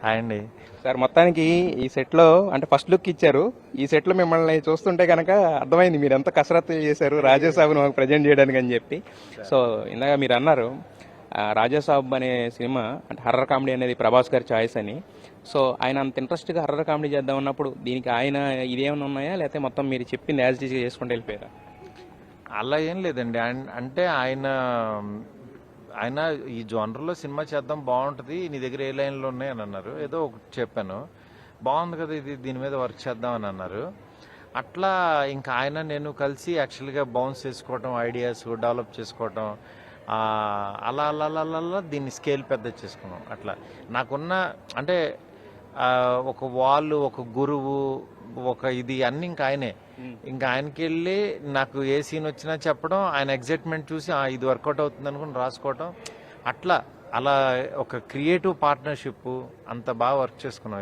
Hi అండి. Sir మొత్తానికి ఈ సెట్లో అంటే ఫస్ట్ లుక్ ఇచ్చారు. ఈ సెట్లో మిమ్మల్ని చూస్తుంటే కనుక అర్థమైంది మీరు ఎంత కసరత్తు చేశారు రాజాసాబ్ను మాకు ప్రజెంట్ చేయడానికి అని చెప్పి. సో ఇందాక మీరు అన్నారు రాజాసాబ్ అనే సినిమా అంటే హర్రర్ కామెడీ అనేది ప్రభాస్ గారి చాయిస్ అని. సో ఆయన అంత ఇంట్రెస్ట్గా హర్రర్ కామెడీ చేద్దాం ఉన్నప్పుడు దీనికి ఆయన ఇదేమైనా ఉన్నాయా, లేకపోతే మొత్తం మీరు చెప్పింది యాజ్ ఈజ్గా చేసుకుంటూ వెళ్ళిపోయారా? అలా ఏం లేదండి. అంటే ఆయన ఆయన ఈ జోనర్లో సినిమా చేద్దాం బాగుంటుంది, నీ దగ్గర ఏ లైన్లు ఉన్నాయి అని అన్నారు. ఏదో ఒకటి చెప్పాను, బాగుంది కదా ఇది, దీని మీద వర్క్ చేద్దాం అని అన్నారు. అట్లా ఇంకా ఆయన నేను కలిసి యాక్చువల్గా బౌన్స్ చేసుకోవటం, ఐడియాస్ డెవలప్ చేసుకోవటం, అలా అలా అలా అలా అలా దీన్ని స్కేల్ పెద్ద చేసుకున్నాం. అట్లా నాకున్న అంటే ఒక వాళ్ళు, ఒక గురువు, ఒక ఇది అన్ని ఇంకా ఆయనే. ఇంకా ఆయనకి వెళ్ళి నాకు ఏ సీన్ వచ్చినా చెప్పడం, ఆయన ఎగ్జైట్మెంట్ చూసి ఇది వర్కౌట్ అవుతుంది అనుకుని రాసుకోవటం, అట్లా అలా ఒక క్రియేటివ్ పార్ట్నర్షిప్ అంత బాగా వర్క్ చేసుకున్నాం.